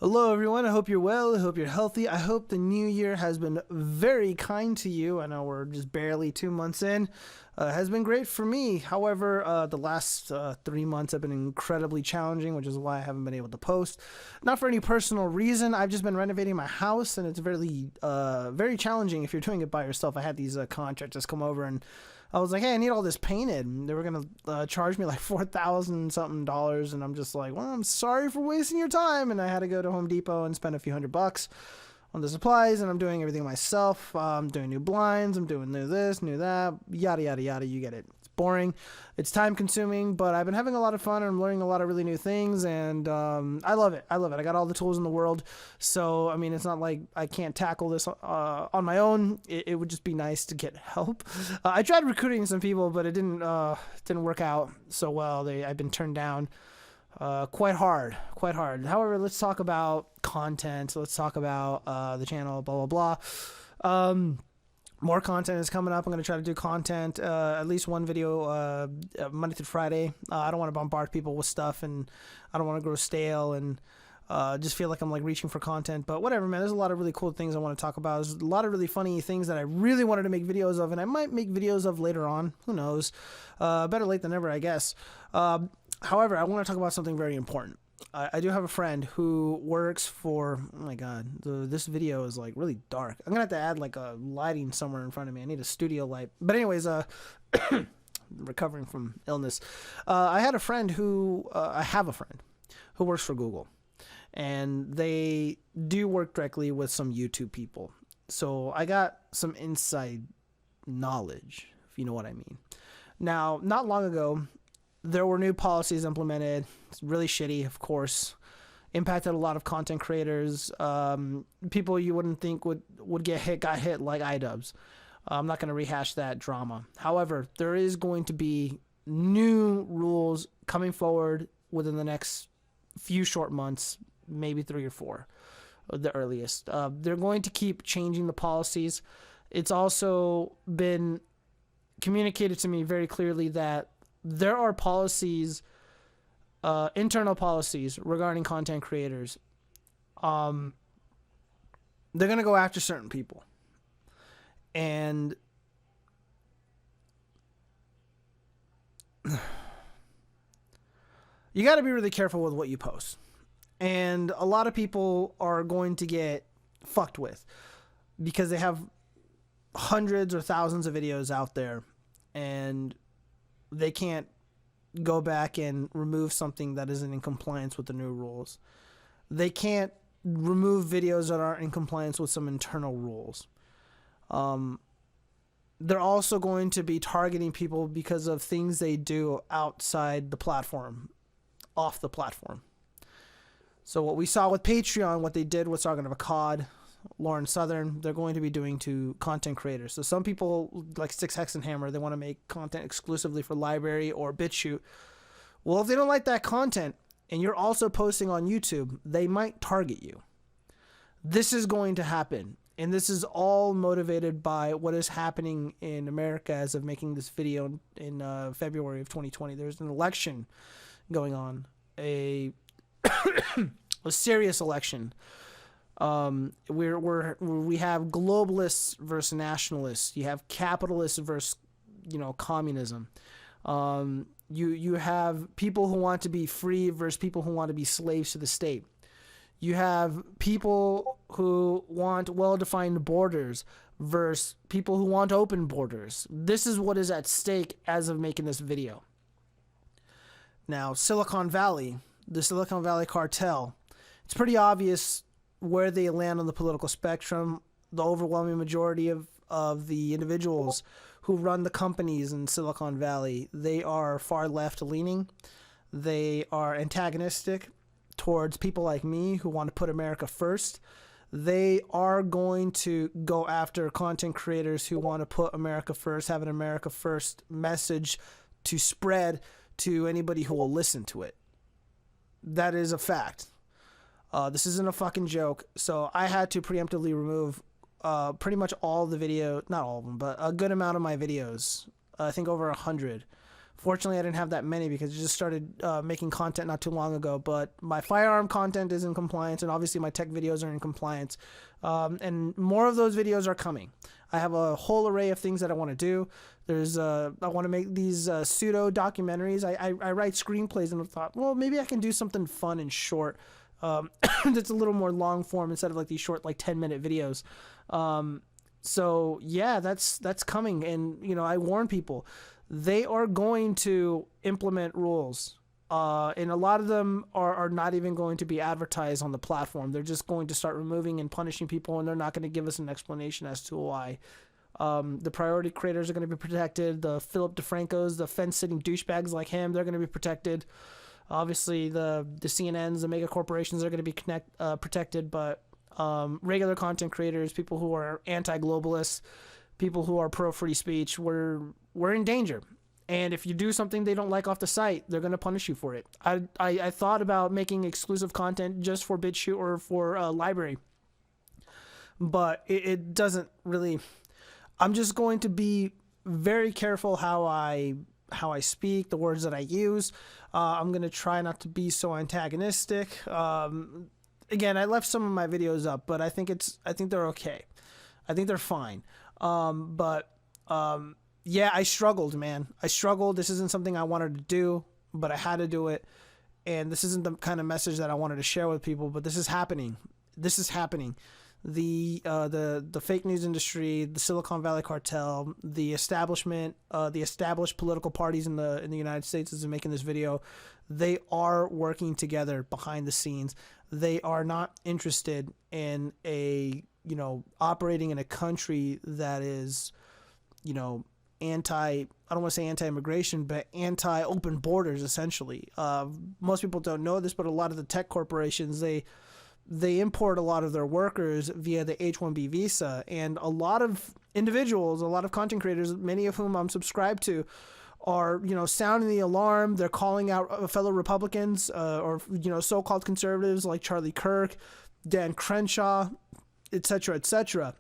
Hello, everyone. I hope you're well. I hope you're healthy. I hope the new year has been very kind to you. I know we're just barely 2 months in. Has been great for me. However, the last 3 months have been incredibly challenging, which is why I haven't been able to post. Not for any personal reason. I've just been renovating my house, and it's very challenging if you're doing it by yourself. I had these contractors come over, and I was like, hey, I need all this painted. And they were going to charge me like $4,000 something, and I'm just like, well, I'm sorry for wasting your time. And I had to go to Home Depot and spend a few $100 on the supplies, and I'm doing everything myself. I'm doing new blinds, I'm doing new this, new that, yada, yada, yada. You get it. It's boring. It's time consuming, but I've been having a lot of fun, and I'm learning a lot of really new things, and I love it. I love it. I got all the tools in the world. So, I mean, it's not like I can't tackle this on my own. It would just be nice to get help. I tried recruiting some people, but it didn't work out so well. I've been turned down quite hard. However, let's talk about content. Let's talk about the channel, blah, blah, blah. More content is coming up. I'm going to try to do content, at least one video Monday through Friday. I don't want to bombard people with stuff, and I don't want to grow stale and just feel like I'm like reaching for content. But whatever, man. There's a lot of really cool things I want to talk about. There's a lot of really funny things that I really wanted to make videos of, and I might make videos of later on. Who knows? Better late than never, I guess. However, I want to talk about something very important. I do have a friend who works for, oh my god, this video is like really dark. I'm gonna have to add like a lighting somewhere in front of me. I need a studio light. But anyways, recovering from illness. I have a friend who works for Google, and they do work directly with some YouTube people. So I got some inside knowledge, if you know what I mean. Now, not long ago, there were new policies implemented. It's really shitty, of course. Impacted a lot of content creators. People you wouldn't think would get hit, got hit like iDubbbz. I'm not going to rehash that drama. However, there is going to be new rules coming forward within the next few short months, maybe 3 or 4, the earliest. They're going to keep changing the policies. It's also been communicated to me very clearly that there are policies, internal policies regarding content creators. They're going to go after certain people. And you got to be really careful with what you post. And a lot of people are going to get fucked with because they have hundreds or thousands of videos out there, and they can't go back and remove something that isn't in compliance with the new rules. They can't remove videos that aren't in compliance with some internal rules. They're also going to be targeting people because of things they do outside the platform, off the platform. So what we saw with Patreon, what they did with Sargon of Akkad, Lauren Southern, they're going to be doing to content creators. So some people like Six Hexenhammer, they want to make content exclusively for LBRY or Bitchute. Well, if they don't like that content and you're also posting on YouTube, they might target you. This is going to happen. And this is all motivated by what is happening in America as of making this video in February of 2020. There's an election going on, a serious election. We have globalists versus nationalists. You have capitalists versus, communism. You have people who want to be free versus people who want to be slaves to the state. You have people who want well-defined borders versus people who want open borders. This is what is at stake as of making this video. Now, Silicon Valley, the Silicon Valley cartel, it's pretty obvious where they land on the political spectrum. The overwhelming majority of the individuals who run the companies in Silicon Valley, they are far left leaning. They are antagonistic towards people like me who want to put America first. They are going to go after content creators who want to put America first, have an America first message to spread to anybody who will listen to it. That is a fact. This isn't a fucking joke. So I had to preemptively remove pretty much all the video, not all of them, but a good amount of my videos. I think over 100 Fortunately, I didn't have that many because I just started making content not too long ago. But my firearm content is in compliance, and obviously my tech videos are in compliance. And more of those videos are coming. I have a whole array of things that I want to do. I want to make these pseudo documentaries. I write screenplays, and I thought, well, maybe I can do something fun and short. That's a little more long form instead of like these short, like 10-minute videos. So yeah, that's coming. And you know, I warn people, they are going to implement rules. And a lot of them are not even going to be advertised on the platform. They're just going to start removing and punishing people, and they're not going to give us an explanation as to why. The priority creators are going to be protected. The Philip DeFrancos, the fence-sitting douchebags like him, they're going to be protected. Obviously, the CNNs, the mega corporations are going to be protected, but regular content creators, people who are anti-globalists, people who are pro-free speech, we're in danger. And if you do something they don't like off the site, they're going to punish you for it. I thought about making exclusive content just for Bitchute or for LBRY, but it doesn't really. I'm just going to be very careful how I speak, the words that I use. I'm going to try not to be so antagonistic. Again, I left some of my videos up, but I think they're okay. I think they're fine. Yeah, I struggled, man. I struggled. This isn't something I wanted to do, but I had to do it. And this isn't the kind of message that I wanted to share with people, but this is happening. This is happening. The fake news industry, the Silicon Valley cartel, the establishment, the established political parties in the United States as I'm making this video, they are working together behind the scenes. They are not interested in operating in a country that is, I don't want to say anti-immigration, but anti-open borders, essentially. Most people don't know this, but a lot of the tech corporations, they import a lot of their workers via the H-1B visa, and a lot of individuals, a lot of content creators, many of whom I'm subscribed to, are sounding the alarm. They're calling out fellow Republicans or so-called conservatives like Charlie Kirk, Dan Crenshaw, etc.,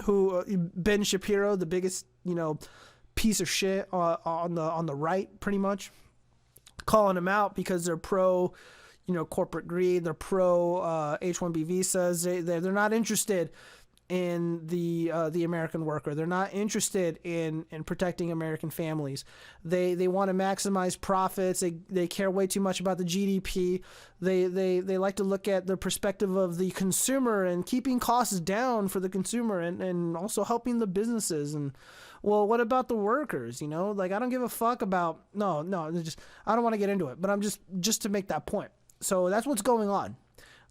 who Ben Shapiro, the biggest piece of shit on the right, pretty much, calling them out because they're pro corporate greed. They're pro H-1B visas. They're not interested in the American worker. They're not interested in protecting American families. They want to maximize profits. They care way too much about the GDP. They like to look at the perspective of the consumer and keeping costs down for the consumer and also helping the businesses. And well, what about the workers? Like, I don't give a fuck about I don't want to get into it, but I'm just to make that point. So that's what's going on.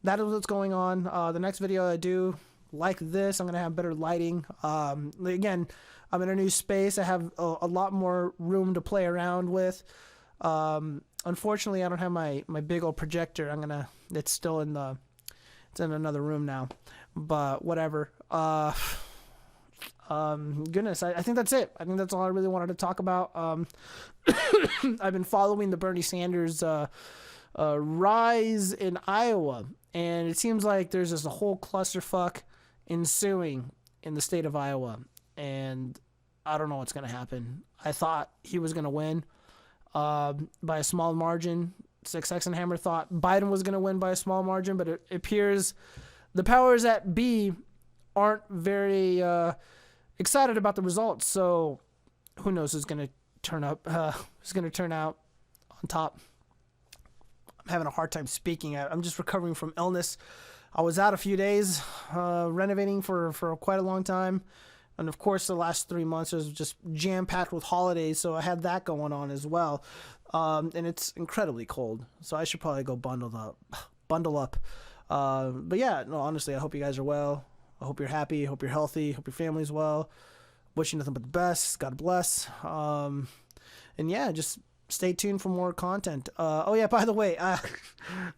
That is what's going on. The next video I do like this, I'm going to have better lighting. Again, I'm in a new space. I have a lot more room to play around with. Unfortunately, I don't have my big old projector. It's still in another room now, but whatever. Goodness, I think that's it. I think that's all I really wanted to talk about. I've been following the Bernie Sanders rise in Iowa, and it seems like there's just a whole clusterfuck ensuing in the state of Iowa, and I don't know what's going to happen. I thought he was going to win by a small margin. 6X and Hammer thought Biden was going to win by a small margin, but it appears the powers that be aren't very excited about the results, so who knows who's going to turn out on top. I'm having a hard time speaking. I'm just recovering from illness. I was out a few days renovating for quite a long time, and of course the last 3 months was just jam-packed with holidays, so I had that going on as well. And it's incredibly cold, so I should probably go bundle up. But yeah, no, honestly, I hope you guys are well. I hope you're happy. I hope you're healthy. I hope your family's well. Wish you nothing but the best. God bless. And yeah, just stay tuned for more content. Oh yeah, by the way,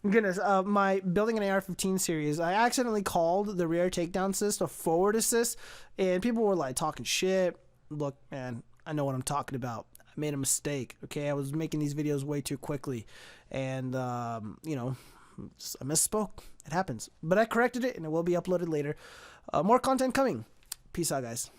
goodness, my building an AR-15 series, I accidentally called the rear takedown assist a forward assist, and people were like talking shit. Look, man, I know what I'm talking about. I made a mistake. Okay, I was making these videos way too quickly, and I misspoke. It happens, but I corrected it, and it will be uploaded later. More content coming. Peace out, guys.